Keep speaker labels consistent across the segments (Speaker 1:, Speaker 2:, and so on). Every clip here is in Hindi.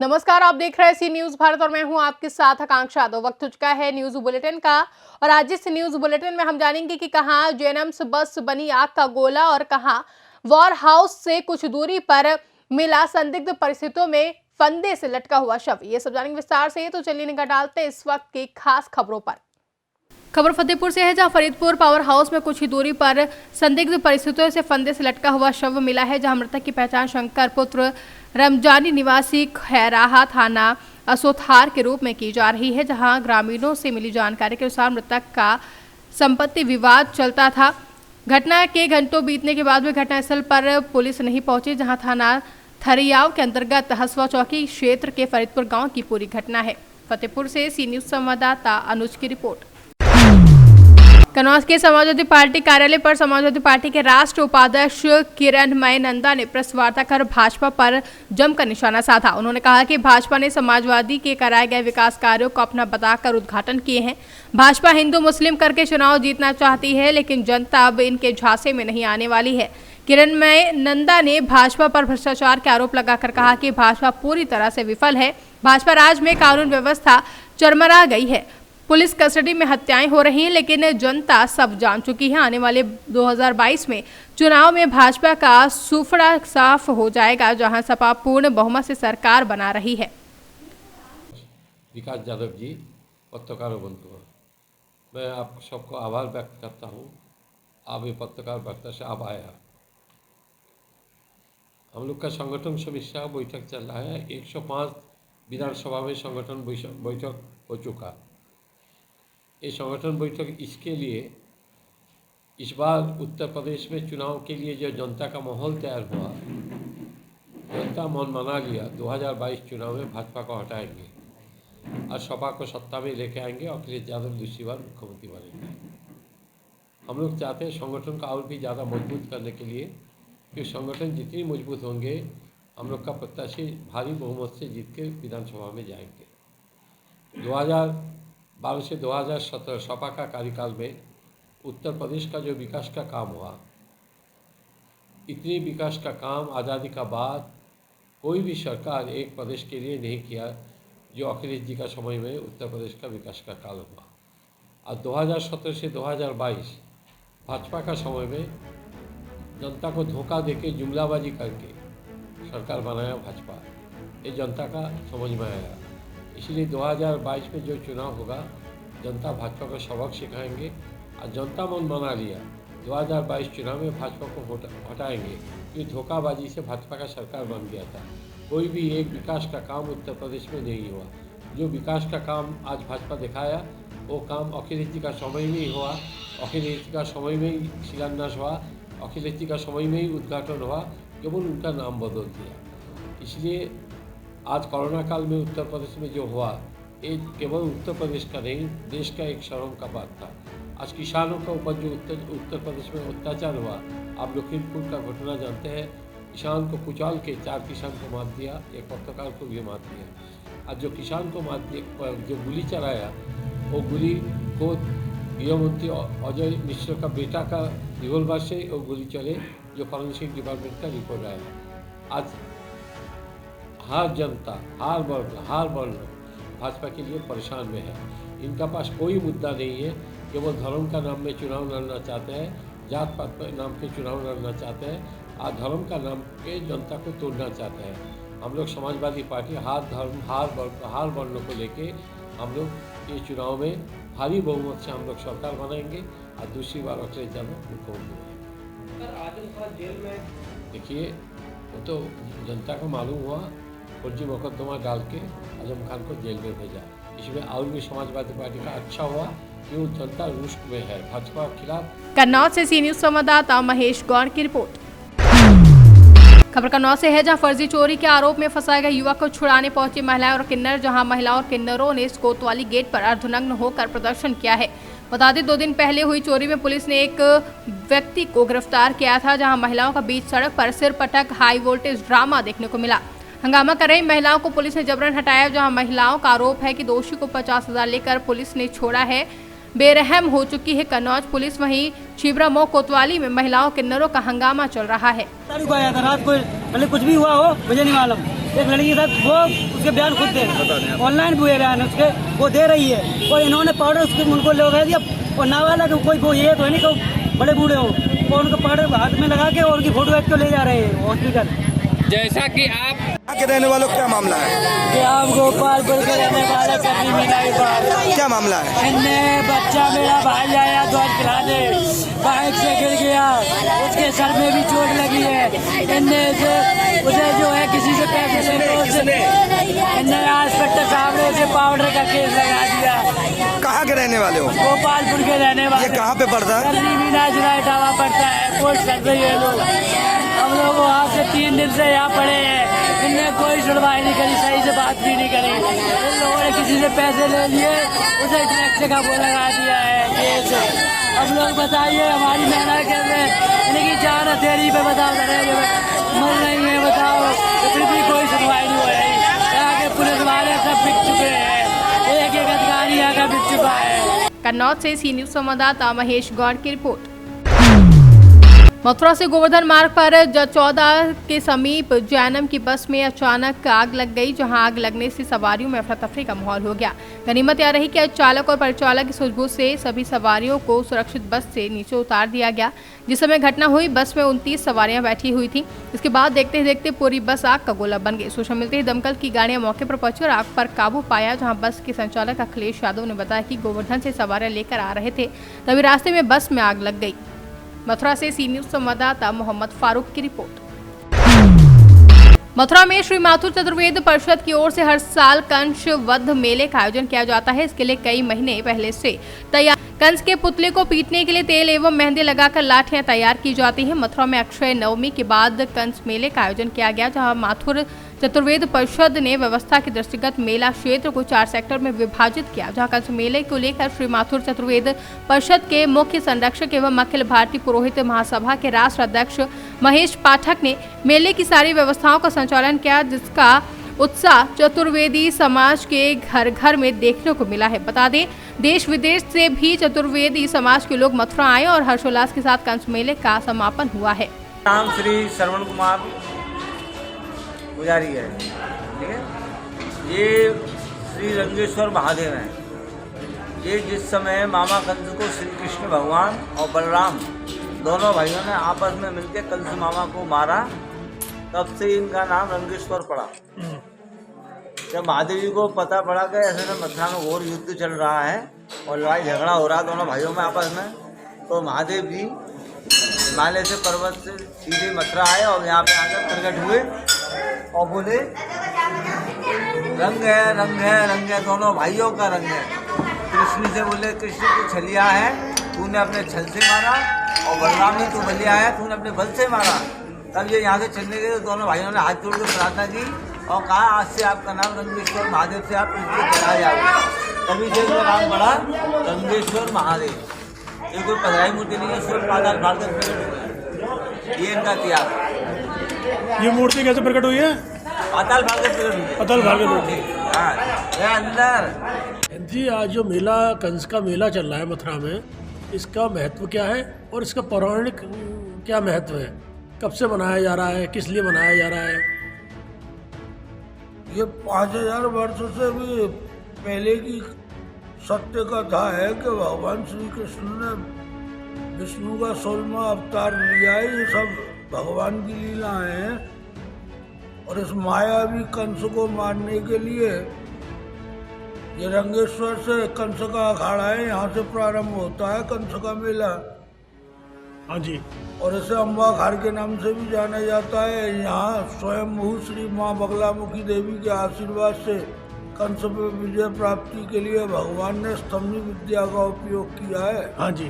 Speaker 1: नमस्कार, आप देख रहे हैं सी न्यूज भारत और मैं हूं आपके साथ आकांक्षा। तो वक्त हो चुका है न्यूज बुलेटिन का और आज इस न्यूज बुलेटिन में हम जानेंगे कि कहां जेएनएम्स बस बनी आग का गोला और कहां वॉर हाउस से कुछ दूरी पर मिला संदिग्ध परिस्थितियों में फंदे से लटका हुआ शव। ये सब जानेंगे विस्तार से, तो चलिए निगाह डालते हैं इस वक्त की खास खबरों पर। खबर फतेहपुर से है, जहां फरीदपुर पावर हाउस में कुछ ही दूरी पर संदिग्ध परिस्थितियों से फंदे से लटका हुआ शव मिला है, जहां मृतक की पहचान शंकर पुत्र रमजानी निवासी खैराहा थाना असोथार के रूप में की जा रही है। जहां ग्रामीणों से मिली जानकारी के अनुसार मृतक का संपत्ति विवाद चलता था। घटना के घंटों बीतने के बाद भी घटनास्थल पर पुलिस नहीं पहुंची, जहां थाना थरियाव के अंतर्गत हसवा चौकी क्षेत्र के फरीदपुर गांव की पूरी घटना है। फतेहपुर से सी न्यूज संवाददाता अनुज की रिपोर्ट। कन्नौज के समाजवादी पार्टी कार्यालय पर समाजवादी पार्टी के राष्ट्रीय उपाध्यक्ष किरणमय नंदा ने प्रेस वार्ता कर भाजपा पर जमकर निशाना साधा। उन्होंने कहा कि भाजपा ने समाजवादी के कराए गए विकास कार्यों को अपना बताकर उद्घाटन किए हैं। भाजपा हिंदू मुस्लिम करके चुनाव जीतना चाहती है, लेकिन जनता अब इनके झांसे में नहीं आने वाली है। किरणमय नंदा ने भाजपा पर भ्रष्टाचार के आरोप लगाकर कहा कि भाजपा पूरी तरह से विफल है। भाजपा राज में कानून व्यवस्था चरमरा गई है, पुलिस कस्टडी में हत्याएं हो रही हैं, लेकिन जनता सब जान चुकी है। आने वाले 2022 में चुनाव में भाजपा का सूफड़ा साफ हो जाएगा, जहां सपा पूर्ण बहुमत से सरकार बना रही है।
Speaker 2: विकास यादव जी, पत्रकार बंधु, मैं आप सबको आभार व्यक्त करता हूं। आप ये पत्रकार वार्ता से आप आया। हम लोग का संगठन समीक्षा बैठक चल रहा है। 105 विधानसभा में संगठन बैठक हो चुका। ये संगठन बैठक इसके लिए इस बार उत्तर प्रदेश में चुनाव के लिए जो जनता का माहौल तैयार हुआ, जनता मन बना लिया 2022 चुनाव में भाजपा को हटाएंगे और सपा को सत्ता में लेके आएंगे और अखिलेश यादव दूसरी बार मुख्यमंत्री बनेंगे। हम लोग चाहते हैं संगठन का और भी ज़्यादा मजबूत करने के लिए, कि संगठन जितनी मजबूत होंगे हम लोग का प्रत्याशी भारी बहुमत से जीत के विधानसभा में जाएंगे। 2012 से 2017 सपा का कार्यकाल में उत्तर प्रदेश का जो विकास का काम हुआ, इतनी विकास का काम आज़ादी का बाद कोई भी सरकार एक प्रदेश के लिए नहीं किया जो अखिलेश जी का समय में उत्तर प्रदेश का विकास का काल हुआ। और 2017 से 2022 भाजपा का समय में जनता को धोखा देके जुमलाबाजी करके सरकार बनाया भाजपा, ये जनता का समझ में आया। इसलिए 2022 में जो चुनाव होगा, जनता भाजपा को सबक सिखाएंगे और जनता मन बना लिया 2022 चुनाव में भाजपा को हटाएंगे, क्योंकि धोखाबाजी से भाजपा का सरकार बन गया था। कोई भी एक विकास का काम उत्तर प्रदेश में नहीं हुआ। जो विकास का काम आज भाजपा दिखाया, वो काम अखिलेश जी का समय में ही हुआ। अखिलेश जी का समय में ही शिलान्यास हुआ, अखिलेश जी का समय में ही उद्घाटन हुआ, केवल उनका नाम बदल दिया। इसलिए आज कोरोना काल में उत्तर प्रदेश में जो हुआ, ये केवल उत्तर प्रदेश का नहीं, देश का एक शर्म का बात था। आज किसानों का ऊपर जो उत्तर प्रदेश में अत्याचार हुआ, आप लखीमपुर का घटना जानते हैं। किसान को कुचाल के 4 किसान को मार दिया, एक पत्रकार को भी मार दिया। आज जो किसान को मार दिया, जो गोली चलाया, वो गोली को गृहमंत्री अजय मिश्र का बेटा का रिवॉल्वर से वो गोली चले, जो फॉरेंसिक डिपार्टमेंट का रिपोर्ट आया। आज हर जनता, हर वर्ण भाजपा के लिए परेशान में है। इनका पास कोई मुद्दा नहीं है, केवल धर्म का नाम में चुनाव लड़ना चाहते हैं, जात पात के नाम के चुनाव लड़ना चाहते हैं और धर्म का नाम के जनता को तोड़ना चाहते हैं। हम लोग समाजवादी पार्टी हर धर्म, हर वर्ण को लेके हम लोग ये चुनाव में भारी बहुमत से हम लोग सरकार बनाएंगे और दूसरी बार अखिलेश यादव मुख्यमंत्री बनेंगे। देखिए, वो तो जनता को मालूम हुआ, फर्जी मुकदमा डाल के आजम खान को जेल में भेजा। इसमें और भी समाजवादी पार्टी का अच्छा हुआ, क्यों जनता रुष्ट में है भाजपा के खिलाफ।
Speaker 1: कन्नौज से सी न्यूज संवाददाता महेश गौड़ की रिपोर्ट। खबर कन्नौज से है, जहां फर्जी चोरी के आरोप में फंसाए गए युवक को छुड़ाने पहुंची महिलाएं और किन्नर, जहां महिलाओं और किन्नरों ने कोतवाली गेट पर अर्धनग्न होकर प्रदर्शन किया है। बता दें, 2 दिन पहले हुई चोरी में पुलिस ने एक व्यक्ति को गिरफ्तार किया था, जहां महिलाओं का बीच सड़क पर सिर पटक हाई वोल्टेज ड्रामा देखने को मिला। हंगामा कर रही महिलाओं को पुलिस ने जबरन हटाया, जहां महिलाओं का आरोप है कि दोषी को 50,000 लेकर पुलिस ने छोड़ा है। बेरहम हो चुकी है कन्नौज पुलिस। वहीं छिबरामऊ कोतवाली में महिलाओं किन्नरों का हंगामा चल रहा है।
Speaker 3: रात को कुछ भी हुआ हो मुझे नहीं मालूम। एक लड़की के साथ, वो उसके बयान खुद दे रहे हैं, ऑनलाइन हुए बयान उसके, वो दे रही है, और इन्होंने पाउडर उसके उनको लगा दिया, और नावाला के कोई वो ये तो है नहीं कि बड़े बूढ़े हो, वो उनको पाउडर हाथ में लगा के और उनकी फोटो एक को ले जा रहे हैं हॉस्पिटल।
Speaker 4: जैसा कि आप
Speaker 5: के रहने वालों का क्या मामला है?
Speaker 3: कि आप गोपालपुर के रहने वाले कभी मिला ही बात।
Speaker 5: क्या मामला है?
Speaker 3: इनने बच्चा मेरा भाई आया दूध पिलाने, बाइक से गिर गया, उसके सर में भी चोट लगी है। इनने उसे जो है किसी से पैसे लेने, इनने इंस्पेक्टर साहब ने उसे पाउडर का केस लगा दिया।
Speaker 5: कहाँ के रहने वाले हो?
Speaker 3: गोपालपुर के रहने वाले।
Speaker 5: ये कहाँ पे पड़ता है?
Speaker 3: डावा पड़ता है, पोस्ट कर रही है लोग। हम लोग वहाँ से 3 दिन से यहाँ पड़े हैं, इनने कोई सुनवाई नहीं करी, सही से बात भी नहीं करी। इन लोगों ने किसी से पैसे ले लिए, उसे टैक्स का वो लगा दिया है केस। अब लोग बताइए, हमारी मेहनत कर रहे हैं, इनकी जान हथेली पे बताओ, मर रही है बताओ, फिर भी कोई सुनवाई नहीं हो रही। यहाँ के पुलिस वाले सब बिक चुके हैं, एक एक अधिकारी यहाँ का बिक चुका है।
Speaker 1: कन्नौज से सी न्यूज संवाददाता महेश गौड़ की रिपोर्ट। मथुरा से गोवर्धन मार्ग पर जचौदा के समीप जैनम की बस में अचानक आग लग गई, जहां आग लगने से सवारियों में अफरा तफरी का माहौल हो गया। गनीमत यह रही कि चालक और परिचालक की सूझबूझ से सभी सवारियों को सुरक्षित बस से नीचे उतार दिया गया। जिस समय घटना हुई, बस में 29 सवारियां बैठी हुई थी। इसके बाद देखते ही देखते पूरी बस आग का गोला बन गई। सूचना मिलते ही दमकल की गाड़ियां मौके पर पहुंची और आग पर काबू पाया, जहां बस के संचालक अखिलेश यादव ने बताया कि गोवर्धन से सवारियां लेकर आ रहे थे, तभी रास्ते में बस में आग लग गई। मथुरा से सी न्यूज संवाददाता मोहम्मद फारूक की रिपोर्ट। मथुरा में श्री माथुर चतुर्वेद परिषद की ओर से हर साल कंस वध मेले का आयोजन किया जाता है। इसके लिए कई महीने पहले से तैयार कंस के पुतले को पीटने के लिए तेल एवं मेहंदी लगाकर लाठियां तैयार की जाती है। मथुरा में अक्षय नवमी के बाद कंस मेले का आयोजन किया गया, जहां माथुर चतुर्वेद परिषद ने व्यवस्था के दृष्टिगत मेला क्षेत्र को 4 सेक्टर में विभाजित किया, जहां कंस मेले को लेकर श्री माथुर चतुर्वेद परिषद के मुख्य संरक्षक एवं अखिल भारतीय पुरोहित महासभा के राष्ट्र अध्यक्ष महेश पाठक ने मेले की सारी व्यवस्थाओं का संचालन किया, जिसका उत्साह चतुर्वेदी समाज के घर घर में देखने को मिला है। बता दें, देश विदेश से भी चतुर्वेदी समाज के लोग मथुरा आए और हर्षोल्लास के साथ कंस मेले का समापन हुआ है।
Speaker 6: नाम श्री श्रवण कुमार पुजारी है, ठीक है। ये श्री रंगेश्वर महादेव हैं। ये जिस समय मामा कंस को श्री कृष्ण भगवान और बलराम दोनों भाइयों ने आपस में मिलकर कंस मामा को मारा, तब से इनका नाम रंगेश्वर पड़ा। जब महादेव जी को पता पड़ा कि ऐसे में मथुरा में घोर युद्ध चल रहा है और लड़ाई झगड़ा हो रहा है दोनों भाइयों में आपस में, तो महादेव जी हिमालय से पर्वत से सीधे मथुरा आए और यहाँ पे आकर प्रकट हुए और बोले, रंग है रंग है रंग है, दोनों भाइयों का रंग है। कृष्ण से बोले, कृष्ण तू छलिया है, तूने अपने छल से मारा, और बलराम जी तू बलिया है, तूने अपने बल से मारा। तब ये यहाँ से चलने गए तो दोनों भाइयों ने हाथ जोड़ के प्रार्थना की और कहा, आज से आपका नाम रंगेश्वर महादेव से आप पृथ्वी कहलाए जाओगे। तभी से इसका नाम पड़ा रंगेश्वर महादेव। ये कोई पधराई मूर्ति नहीं है, स्वयं पाताल भार्गव प्रकट हुए। ये इनका इतिहास।
Speaker 7: ये मूर्ति कैसे प्रकट हुई है?
Speaker 6: पाताल भार्गव प्रकट हुई।
Speaker 7: पाताल भार्गव।
Speaker 6: हाँ, ये अंदर
Speaker 7: जी, आज जो मेला कंस का मेला चल रहा है मथुरा में, इसका महत्व क्या है और इसका पौराणिक क्या महत्व है? कब से मनाया जा रहा है, किस लिए मनाया जा रहा है?
Speaker 8: ये 5000 वर्षों से भी पहले की सत्य कथा है कि भगवान श्री कृष्ण ने विष्णु का 16वां अवतार लिया है। ये सब भगवान की लीला है और इस मायावी कंस को मारने के लिए ये रंगेश्वर से कंस का अखाड़ा है, यहाँ से प्रारंभ होता है कंस का मेला।
Speaker 7: हाँ जी।
Speaker 8: और इसे अम्बा खार के नाम से भी जाना जाता है। यहाँ स्वयं श्री माँ बगलामुखी देवी के आशीर्वाद से कंस पर विजय प्राप्ति के लिए भगवान ने स्तंभनी विद्या का उपयोग किया है।
Speaker 7: हाँ जी।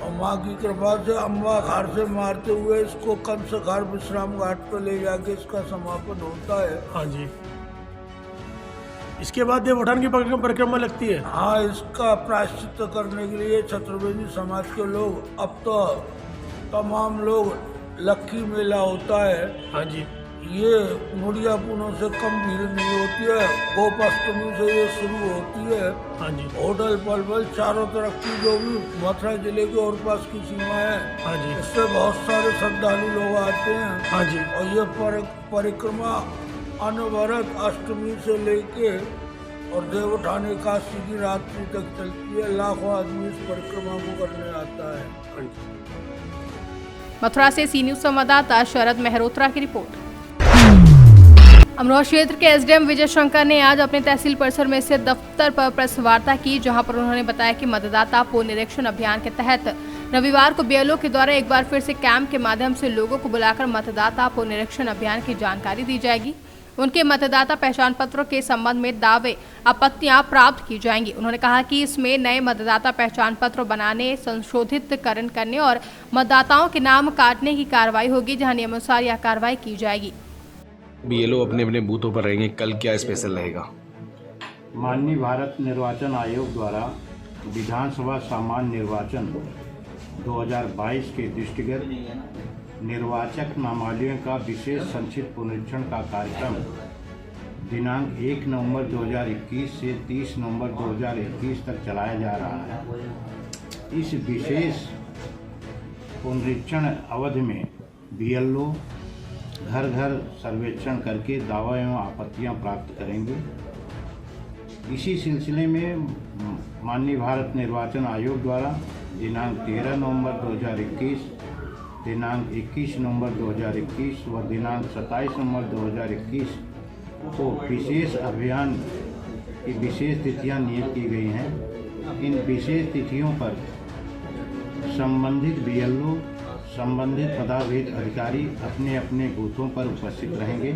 Speaker 8: और माँ की कृपा से अम्बा खार से मारते हुए इसको कंस खार विश्राम घाट पर ले जाके इसका समापन होता है।
Speaker 7: हाँ जी। इसके बाद देवोत्थान की परिक्रमा लगती है।
Speaker 8: हाँ, इसका प्रायश्चित करने के लिए चतुर्वेदी समाज के लोग, अब तो तमाम लोग, लक्की मेला होता है।
Speaker 7: हाँ जी।
Speaker 8: ये मुड़िया पुनों से कम भीड़ नहीं होती है। गोपाष्टमी से ये शुरू होती है।
Speaker 7: हाँ जी।
Speaker 8: होटल पलवल चारों तरफ की जो भी मथुरा जिले के और पास की सीमा है,
Speaker 7: हाँ जी,
Speaker 8: इससे बहुत सारे श्रद्धालु लोग आते हैं।
Speaker 7: हाँ जी।
Speaker 8: और ये परिक्रमा अनवरत अष्टमी से लेके और देवोत्थान एकादशी की रात्रि तक चलती है। लाखों आदमी इस परिक्रमा को करने आता है।
Speaker 1: मथुरा से सी न्यूज संवाददाता शरद मेहरोत्रा की रिपोर्ट। अमरोहा क्षेत्र के एसडीएम विजय शंकर ने आज अपने तहसील परिसर में स्थित दफ्तर पर प्रेस वार्ता की, जहां पर उन्होंने बताया कि मतदाता पुनरीक्षण अभियान के तहत रविवार को बीएलओ के द्वारा एक बार फिर से कैंप के माध्यम से लोगों को बुलाकर मतदाता पुनरीक्षण अभियान की जानकारी दी जाएगी। उनके मतदाता पहचान पत्रों के संबंध में दावे आपत्तियां प्राप्त की जाएंगी। उन्होंने कहा कि इसमें नए मतदाता पहचान पत्र बनाने, संशोधितकरण करने और मतदाताओं के नाम काटने की कार्रवाई होगी, जहां नियमानुसार यह कार्रवाई की जाएगी।
Speaker 5: बीएलओ अपने अपने बूथों पर रहेंगे, कल क्या स्पेशल रहेगा?
Speaker 9: माननीय भारत निर्वाचन आयोग द्वारा विधानसभा सामान्य निर्वाचन 2022 के दृष्टिगत निर्वाचक नामावलियों का विशेष संक्षिप्त पुनरीक्षण का कार्यक्रम दिनांक 1 नवंबर 2021 से 30 नवंबर 2021 तक चलाया जा रहा है। इस विशेष पुनरीक्षण अवधि में बीएलओ घर घर सर्वेक्षण करके दावा एवं आपत्तियां प्राप्त करेंगे। इसी सिलसिले में माननीय भारत निर्वाचन आयोग द्वारा दिनांक 13 नवंबर 2021, दिनांक 21 नवंबर 2021 व दिनांक 27 नवंबर 2021 को विशेष अभियान की विशेष तिथियां नियत की गई हैं। इन विशेष तिथियों पर संबंधित बीएलओ, संबंधित पदाधिकारी अधिकारी अपने अपने बूथों पर उपस्थित रहेंगे।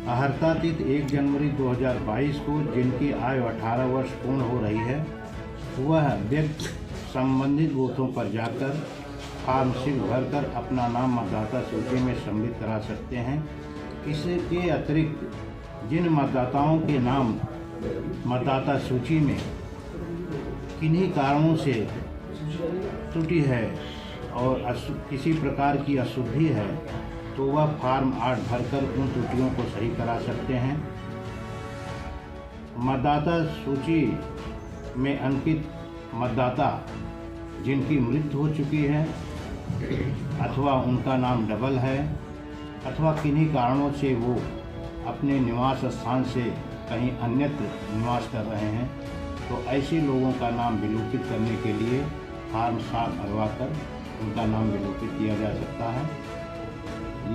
Speaker 9: अहर्ता तिथि 1 जनवरी 2022 को जिनकी आयु 18 वर्ष पूर्ण हो रही है, वह व्यक्ति संबंधित बूथों पर जाकर फॉर्म शीट भरकर अपना नाम मतदाता सूची में सम्मिलित करा सकते हैं। इसके अतिरिक्त जिन मतदाताओं के नाम मतदाता सूची में किन्हीं कारणों से त्रुटि है और किसी प्रकार की अशुद्धि है, तो वह फॉर्म 8 भरकर उन त्रुटियों को सही करा सकते हैं। मतदाता सूची में अंकित मतदाता जिनकी मृत्यु हो चुकी है अथवा उनका नाम डबल है अथवा किन्हीं कारणों से वो अपने निवास स्थान से कहीं अन्यत्र निवास कर रहे हैं, तो ऐसे लोगों का नाम विलोपित करने के लिए फॉर्म 7 भरवाकर उनका नाम विलोपित किया जा सकता है।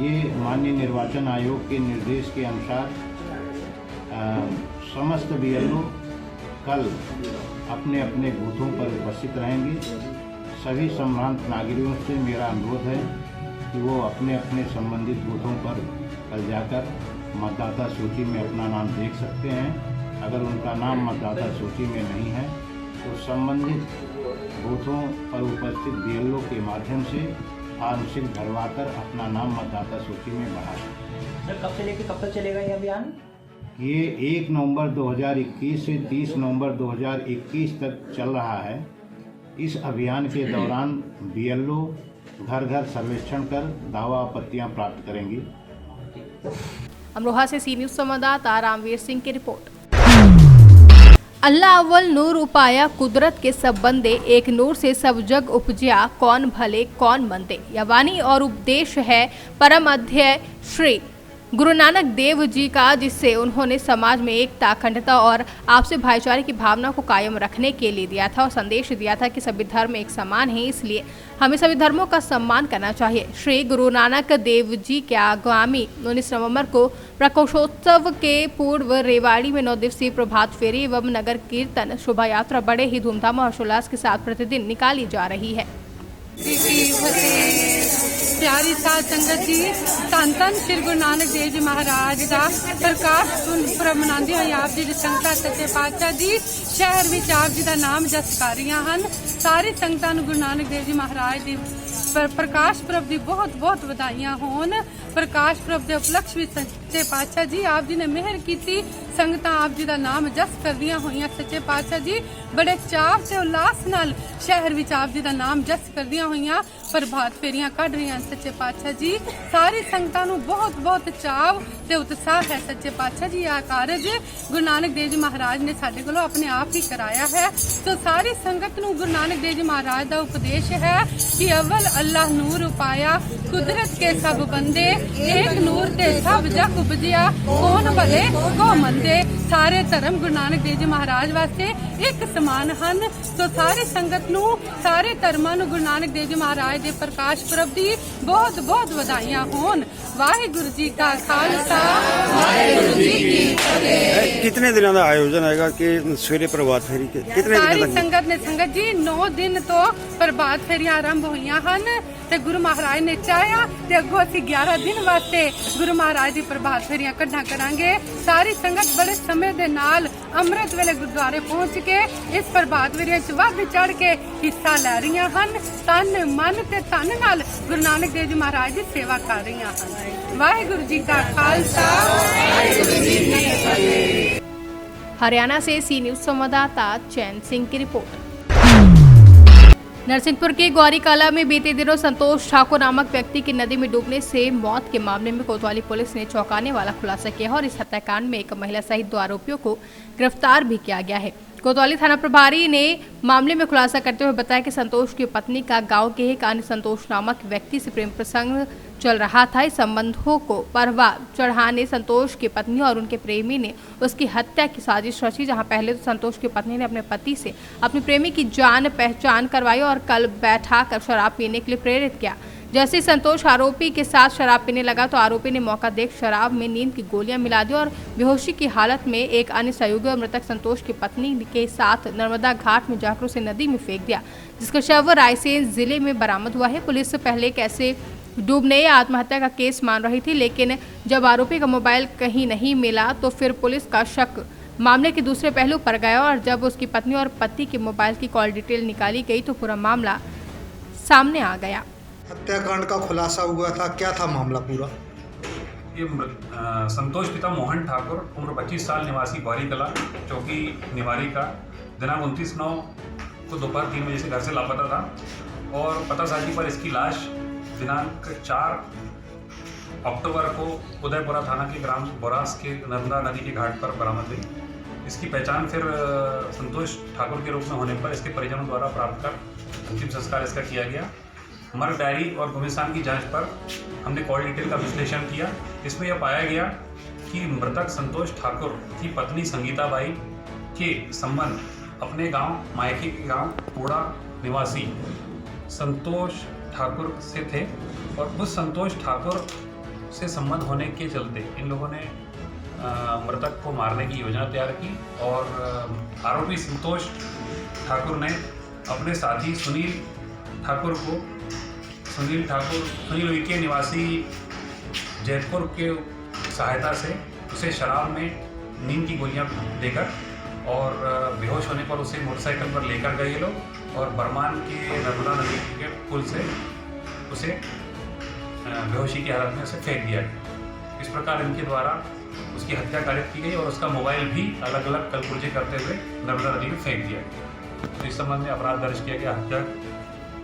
Speaker 9: ये माननीय निर्वाचन आयोग के निर्देश के अनुसार समस्त बीएलओ कल अपने अपने बूथों पर उपस्थित रहेंगे। सभी संभ्रांत नागरिकों से मेरा अनुरोध है कि वो अपने अपने संबंधित बूथों पर कल जाकर मतदाता सूची में अपना नाम देख सकते हैं। अगर उनका नाम मतदाता सूची में नहीं है तो संबंधित बूथों पर उपस्थित बीएलओ के माध्यम से फॉर्म शीट भरवाकर अपना नाम मतदाता सूची में बढ़ा सकते।
Speaker 10: सर, कब से लेकर कब तक चलेगा ये अभियान?
Speaker 9: ये 1 नवंबर 2021 से 30 नवंबर 2021 तक चल रहा है। इस अभियान के दौरान बीएलओ घर घर सर्वेक्षण कर दावा आपत्तियां प्राप्त करेंगी।
Speaker 1: अमरोहा से सी न्यूज संवाददाता रामवीर सिंह की रिपोर्ट। अल्लाह अव्वल नूर उपाया कुदरत के सब बंदे, एक नूर से सब जग उपजिया, कौन भले कौन मंदे। यह वाणी और उपदेश है परम अध्यय श्री गुरु नानक देव जी का, जिससे उन्होंने समाज में एकता, अखंडता और आपसी भाईचारे की भावना को कायम रखने के लिए दिया था और संदेश दिया था कि सभी धर्म एक समान हैं, इसलिए हमें सभी धर्मों का सम्मान करना चाहिए। श्री गुरु नानक देव जी के आगामी 19 नवंबर को प्रकाशोत्सव के पूर्व रेवाड़ी में 9 दिवसीय प्रभात फेरी एवं नगर कीर्तन शोभा यात्रा बड़े ही धूमधाम और हर्षोल्लास के साथ प्रतिदिन निकाली जा रही है।
Speaker 11: प्यारी साध संगत जी, धन धन श्री गुरु नानक देव जी महाराज का प्रकाश पुरब मनाते हुए आप जी संगतां सच्चे पातशाह जी शहर में आप जी का नाम जस कर रही हैं। सारी संगतां नूं गुरु नानक देव जी महाराज की प्रकाश पुरब की बहुत बहुत बधाइयां होन। प्रकाश पुरब के उपलक्ष में सच्चे पातशाह जी आप जी ने मेहर की, संगतां आप जी का नाम जस करदियां होईयां। सच्चे पातशाह जी बड़े चाव से उल्लास नाल शहर विच आप जी का नाम जस करदियां होईयां, प्रभात फेरियां कढ रही। सच्चे पातशाह जी सारी संगतां नूं बहुत बहुत चाव ते उत्साह है। सच्चे पातशाह जी आ कारज गुरु नानक देव जी महाराज ने साडे कोलों अपने आप ही कराया है। तो सारी संगत नूं गुरु नानक देव जी महाराज का उपदेश है कि अव्वल अल्लाह नूर उपाया, कुदरत के सब बंदे, एक नूर ते सब जग उपजिया कौन भले को मंदे। सारे धर्म गुरु नानक देव जी महाराज वास्ते एक समान ਹਨ। तो सारी संगत ਨੂੰ ਸਾਰੇ ਧਰਮਾਂ ਨੂੰ ਗੁਰੂ ਨਾਨਕ ਦੇਵ ਜੀ ਮਹਾਰਾਜ ਦੇ ਪ੍ਰਕਾਸ਼ ਪੁਰਬ ਦੀ ਬਹੁਤ ਬਹੁਤ ਵਧਾਈਆਂ ਹੋਣ। ਵਾਹਿਗੁਰੂ ਜੀ ਕਾ ਖਾਲਸਾ ਵਾਹਿਗੁਰੂ ਜੀ ਕੀ ਫਤਿਹ।
Speaker 12: कितने दिनों का आयोजन आएगा कि सवेरे प्रभात फेरी के कितने
Speaker 11: सारी
Speaker 12: दिन तक?
Speaker 11: संगत ने संगत जी 9 दिन तो प्रभात फेरियां आरंभ होईयां ਹਨ ਤੇ ਗੁਰੂ ਮਹਾਰਾਜ ਨੇ ਚਾਹਿਆ ਤੇ ਅੱਗੋਂ ਅਸੀਂ 11 ਦਿਨ ਵਾਸਤੇ ਗੁਰੂ ਮਹਾਰਾਜ ਦੀ ਪ੍ਰਭਾਤ ਫੇਰੀਆਂ ਕੱਢਾਂ ਕਰਾਂਗੇ। ਸਾਰੀ ਸੰਗਤ ਬੜੇ ਸਮੇਂ ਦੇ ਨਾਲ ਅੰਮ੍ਰਿਤ ਵੇਲੇ ਗੁਰਦੁਆਰੇ ਪਹੁੰਚ ਕੇ ਇਸ ਪ੍ਰਭਾਤ ਫੇਰੀਆਂ 'ਚ ਵੱਧ ਚੜ ਕੇ ਹਿੱਸਾ ਲੈ ਰਹੀਆਂ ਹਨ। ਤਨ ਮਨ ਤੇ ਧਨ ਨਾਲ ਗੁਰੂ ਨਾਨਕ ਦੇਵ ਜੀ ਮਹਾਰਾਜ ਦੀ ਸੇਵਾ ਕਰ ਰਹੀਆਂ ਹਨ। ਵਾਹਿਗੁਰੂ ਜੀ ਕਾ ਖਾਲਸਾ ਵਾਹਿਗੁਰੂ ਜੀ ਕੀ ਫਤਿਹ।
Speaker 1: हरियाणा से सी न्यूज संवाददाता चैन सिंह की रिपोर्ट। नरसिंहपुर के गौरी कला में बीते दिनों संतोष ठाकुर नामक व्यक्ति की नदी में डूबने से मौत के मामले में कोतवाली पुलिस ने चौंकाने वाला खुलासा किया और इस हत्याकांड में एक महिला सहित 2 आरोपियों को गिरफ्तार भी किया गया है। कोतवाली थाना प्रभारी ने मामले में खुलासा करते हुए बताया कि संतोष की पत्नी का गांव के एक अन्य संतोष नामक व्यक्ति से प्रेम प्रसंग चल रहा था। इस संबंधों को परवा चढ़ाने संतोष की पत्नी और उनके प्रेमी ने उसकी हत्या की साजिश रची। जहां पहले तो संतोष की पत्नी ने अपने पति से अपने प्रेमी की जान पहचान करवाई और कल बैठा कर शराब पीने के लिए प्रेरित किया। जैसे ही संतोष आरोपी के साथ शराब पीने लगा तो आरोपी ने मौका देख शराब में नींद की गोलियां मिला दी और बेहोशी की हालत में एक अन्य सहयोगी और मृतक संतोष की पत्नी के साथ नर्मदा घाट में जाकर उसे नदी में फेंक दिया, जिसका शव रायसेन जिले में बरामद हुआ है। पुलिस पहले कैसे डूबने या आत्महत्या का केस मान रही थी, लेकिन जब आरोपी का मोबाइल कहीं नहीं मिला तो फिर पुलिस का शक मामले के दूसरे पहलू पर गया और जब उसकी पत्नी और पति के मोबाइल की कॉल डिटेल निकाली गई तो पूरा मामला सामने आ गया।
Speaker 12: हत्याकांड का खुलासा हुआ था, क्या था मामला पूरा?
Speaker 13: ये संतोष पिता मोहन ठाकुर उम्र 25 साल निवासी गौरी कला चौकी निवारी का दिनांक 29/9 को दोपहर 3 बजे से घर से लापता था और पता साजी पर इसकी लाश दिनांक 4 अक्टूबर को उदयपुरा थाना के ग्राम बोरास के नर्मदा नदी के घाट पर बरामद हुई। इसकी पहचान फिर संतोष ठाकुर के रूप में होने पर इसके परिजनों द्वारा प्राप्त कर अंतिम संस्कार इसका किया गया। मर्ग डायरी और गुमिस्तान की जांच पर हमने कॉल डिटेल का विश्लेषण किया। इसमें यह पाया गया कि मृतक संतोष ठाकुर की पत्नी संगीता बाई के संबंध अपने गांव मायके के गांव कोड़ा निवासी संतोष ठाकुर से थे और उस संतोष ठाकुर से संबंध होने के चलते इन लोगों ने मृतक को मारने की योजना तैयार की और आरोपी संतोष ठाकुर ने अपने साथी सुनील ठाकुर को सुनील विके निवासी जैतपुर के सहायता से उसे शराब में नींद की गोलियां देकर और बेहोश होने पर उसे मोटरसाइकिल पर लेकर गए ये लोग और बरमान के नर्मदा नदी के पुल से उसे बेहोशी की हालत में उसे फेंक दिया गया। इस प्रकार इनके द्वारा उसकी हत्या कारित की गई और उसका मोबाइल भी अलग अलग कलपुर्जे करते हुए नर्मदा नदी में फेंक दिया गया। तो इस संबंध में अपराध दर्ज किया गया हत्या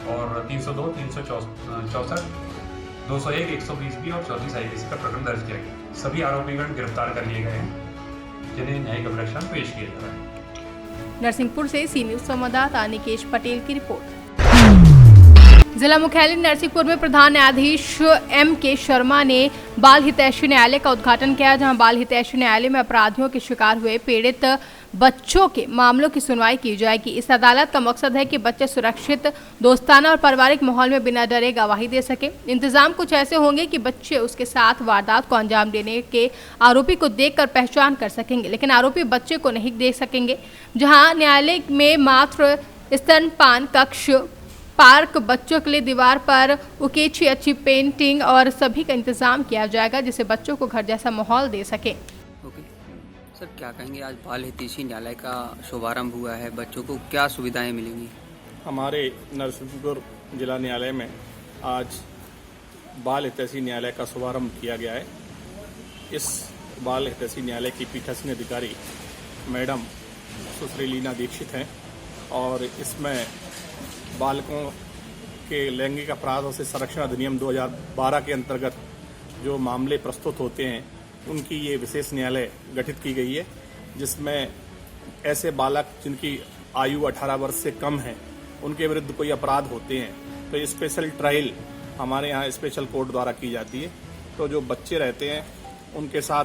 Speaker 13: और 302, 364, 201, 120 और 34 IPC का प्रकरण दर्ज किया गया। सभी आरोपीगण गिरफ्तार कर लिए गए हैं जिन्हें न्यायिक अभिरक्षण पेश किया जा रहा है।
Speaker 1: नरसिंहपुर से सी न्यूज संवाददाता निकेश पटेल की रिपोर्ट। जिला मुख्यालय नरसिंहपुर में प्रधान न्यायाधीश M.K. शर्मा ने बाल हितैषी न्यायालय का उद्घाटन किया, जहां बाल हितैषी न्यायालय में अपराधियों के शिकार हुए पीड़ित बच्चों के मामलों की सुनवाई की जाएगी। इस अदालत का मकसद है कि बच्चे सुरक्षित, दोस्ताना और पारिवारिक माहौल में बिना डरे गवाही दे सके। इंतजाम कुछ ऐसे होंगे कि बच्चे उसके साथ वारदात को अंजाम देने के आरोपी को देखकर पहचान कर सकेंगे, लेकिन आरोपी बच्चे को नहीं देख सकेंगे। जहां न्यायालय में मात्र स्तनपान कक्ष, पार्क, बच्चों के लिए दीवार पर उकेची अच्छी पेंटिंग और सभी का इंतजाम किया जाएगा, जिससे बच्चों को घर जैसा माहौल दे सके।
Speaker 14: सर, क्या कहेंगे, आज बाल हितैषी न्यायालय का शुभारंभ हुआ है, बच्चों को क्या सुविधाएं मिलेंगी?
Speaker 15: हमारे नरसिंहपुर जिला न्यायालय में आज बाल हितैषी न्यायालय का शुभारंभ किया गया है। इस बाल हितैषी न्यायालय की पीठासीन अधिकारी मैडम सुश्री लीना दीक्षित हैं और इसमें बालकों के लैंगिक अपराधों से संरक्षण अधिनियम 2012 के अंतर्गत जो मामले प्रस्तुत होते हैं उनकी ये विशेष न्यायालय गठित की गई है, जिसमें ऐसे बालक जिनकी आयु 18 वर्ष से कम है उनके विरुद्ध कोई अपराध होते हैं तो स्पेशल ट्रायल हमारे यहाँ स्पेशल कोर्ट द्वारा की जाती है। तो जो बच्चे रहते हैं उनके साथ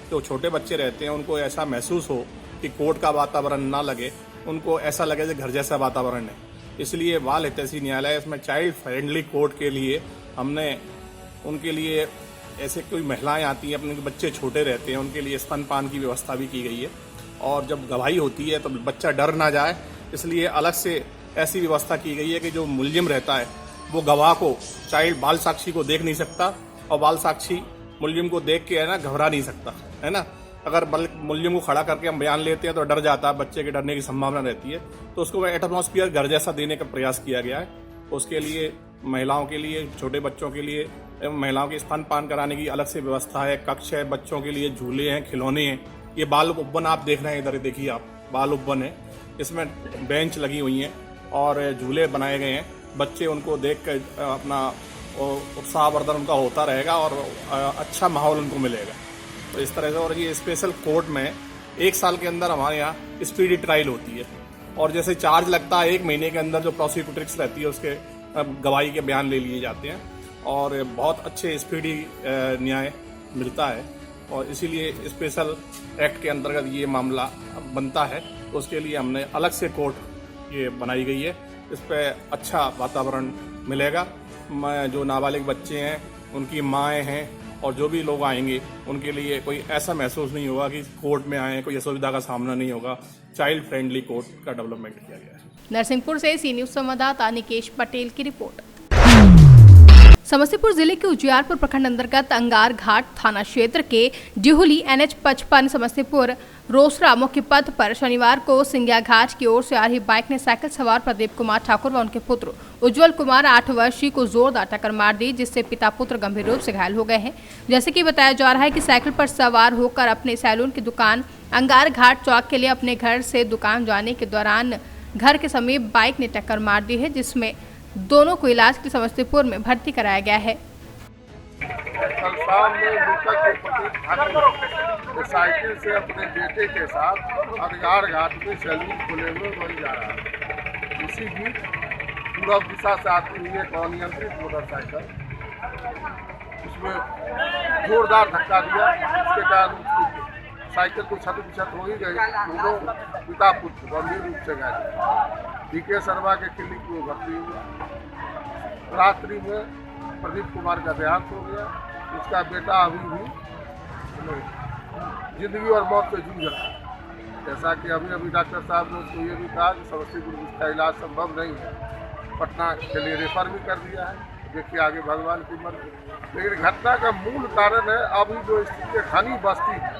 Speaker 15: जो छोटे बच्चे रहते हैं उनको ऐसा महसूस हो कि कोर्ट का वातावरण ना लगे, उनको ऐसा लगे जैसे घर जैसा वातावरण है। इसलिए बाल हितैषी न्यायालय इसमें चाइल्ड फ्रेंडली कोर्ट के लिए हमने उनके लिए ऐसे कोई महिलाएं आती हैं, अपने बच्चे छोटे रहते हैं, उनके लिए स्तनपान की व्यवस्था भी की गई है। और जब गवाही होती है तो बच्चा डर ना जाए, इसलिए अलग से ऐसी व्यवस्था की गई है कि जो मुलजिम रहता है वो गवाह को, चाइल्ड बाल साक्षी को देख नहीं सकता और बाल साक्षी मुलजिम को देख के है ना घबरा नहीं सकता, है ना। अगर मुलजिम को खड़ा करके हम बयान लेते हैं तो डर जाता है, बच्चे के डरने की संभावना रहती है। तो उसको एटमॉस्फेयर घर जैसा देने का प्रयास किया गया है। उसके लिए महिलाओं के लिए, छोटे बच्चों के लिए, महिलाओं के स्तनपान कराने की अलग से व्यवस्था है, कक्ष है, बच्चों के लिए झूले हैं, खिलौने हैं। ये बाल उपवन आप देख रहे हैं, इधर देखिए आप, बाल उपवन है, इसमें बेंच लगी हुई हैं और झूले बनाए गए हैं। बच्चे उनको देख कर अपना उत्साहवर्धन उनका होता रहेगा और अच्छा माहौल उनको मिलेगा। तो इस तरह से, और ये स्पेशल कोर्ट में 1 साल के अंदर हमारे यहाँ स्पीडी ट्रायल होती है और जैसे चार्ज लगता है 1 महीने के अंदर जो प्रोसिक्यूट्रिक्स रहती है उसके गवाही के बयान ले लिए जाते हैं और बहुत अच्छे स्पीडी न्याय मिलता है। और इसीलिए स्पेशल एक्ट के अंतर्गत ये मामला बनता है। उसके लिए हमने अलग से कोर्ट ये बनाई गई है। इस पर अच्छा वातावरण मिलेगा। जो नाबालिग बच्चे हैं, उनकी माएँ हैं और जो भी लोग आएंगे उनके लिए कोई ऐसा महसूस नहीं होगा कि कोर्ट में आए, कोई असुविधा का सामना नहीं होगा। चाइल्ड फ्रेंडली कोर्ट का डेवलपमेंट किया गया है।
Speaker 1: नरसिंहपुर से सी न्यूज संवाददाता निकेश पटेल की रिपोर्ट। समस्तीपुर जिले के उजियारपुर प्रखंड अंतर्गत अंगार घाट थाना क्षेत्र के डिहुली NH 55 समस्तीपुर रोसड़ा मुख्य पथ पर शनिवार को सिंगिया घाट की ओर से आ रही बाइक ने साइकिल सवार प्रदीप कुमार ठाकुर व उनके पुत्र उज्जवल कुमार 8 वर्षीय को जोरदार टक्कर मार दी, जिससे पिता पुत्र गंभीर रूप से घायल हो गए हैं। जैसे कि बताया जा रहा है कि साइकिल पर सवार होकर अपने सैलून की दुकान अंगार घाट चौक के लिए अपने घर से दुकान जाने के दौरान घर के समीप बाइक ने टक्कर मार दी है, जिसमें दोनों को इलाज के लिए समस्तीपुर में भर्ती कराया गया है।
Speaker 8: कल शाम में मृतक साइकिल से अपने बेटे के साथ अंगार घाट में सैलून खोले हुए वही जा रहा है। इसी बीच पूर्व दिशा से आती हुई एक अनियंत्रित मोटरसाइकिल उसमें जोरदार धक्का दिया, जिसके कारण साइकिल को क्षत विक्षत हो ही गई। दोनों पिता पुत्र गंभीर रूप से घायल। DK शर्मा के क्लिनिक में भर्ती हुआ। रात्रि में प्रदीप कुमार का देहांत हो गया। उसका बेटा अभी भी जिंदगी और मौत से जूझ रहा है। जैसा कि अभी डॉक्टर साहब ने उसको ये भी कहा कि समस्तीपुर में इसका इलाज संभव नहीं है, पटना के लिए रेफर भी कर दिया है। देखिए आगे भगवान की मर्जी। लेकिन घटना का मूल कारण है अभी जो स्थिति घनी बस्ती है,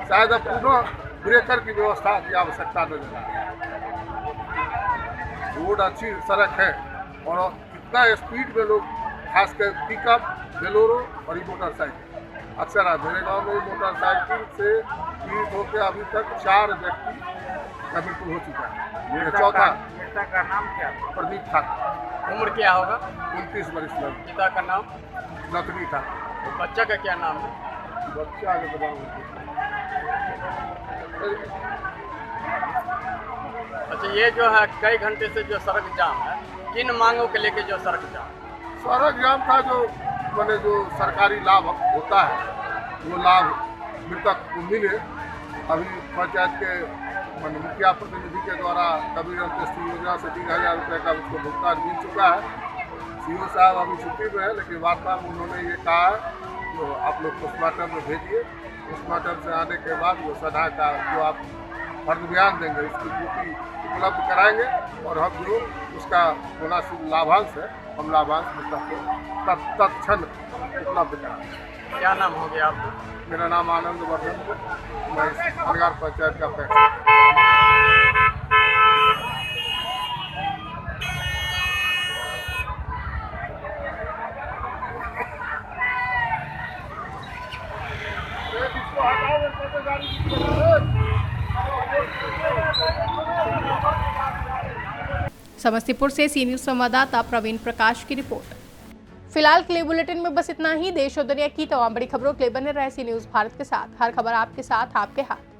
Speaker 8: शायद अब पुनः ब्रेकर की व्यवस्था की आवश्यकता नजर आ रही है। रोड अच्छी सड़क है और इतना स्पीड में लोग, खासकर पिकअप, बेलोरो और ये मोटरसाइकिल अक्सर आ। मेरे गांव में मोटरसाइकिल से पीड़ित होकर अभी तक 4 व्यक्ति का मृत्यु हो चुका है। चौथा
Speaker 16: का नाम क्या?
Speaker 8: प्रदीप ठाकुर।
Speaker 16: उम्र क्या होगा?
Speaker 8: 29 वर्ष।
Speaker 16: पिता का नाम?
Speaker 8: नकली था।
Speaker 16: तो बच्चा का क्या नाम है?
Speaker 8: बच्चा आगे बताओ।
Speaker 16: अच्छा, ये जो है कई घंटे से जो सड़क जाम है, किन मांगों के लेके जो सड़क जाम?
Speaker 8: सड़क जाम था जो मैंने जो सरकारी लाभ होता है वो लाभ मृतक को मिले। अभी पंचायत के मुखिया प्रतिनिधि के द्वारा कबीर अंत्येष्टि योजना से 3000 रुपये का उसको भुगतान मिल चुका है। CO साहब अभी छुट्टी में है, लेकिन वार्ता में उन्होंने ये कहा है जो आप लोग पोस्टमार्टम में भेजिए। पोस्टमार्टम से आने के बाद वो सदा का जो आप फर्ज बयान देंगे उसकी पूर्ति उपलब्ध कराएंगे और हम जो उसका मुनासिब लाभांश है हम लाभांश मृतक को तत्क्षण उपलब्ध कराएंगे।
Speaker 16: क्या नाम हो गया आपका?
Speaker 8: मेरा नाम आनंद वर्धन, मैं अंगार पंचायत का पैक्स।
Speaker 1: समस्तीपुर से सी न्यूज संवाददाता प्रवीण प्रकाश की रिपोर्ट। फिलहाल के लिए बुलेटिन में बस इतना ही। देश और दुनिया की तमाम बड़ी खबरों के लिए बने रहे सी न्यूज भारत के साथ। हर खबर आपके साथ, आपके हाथ।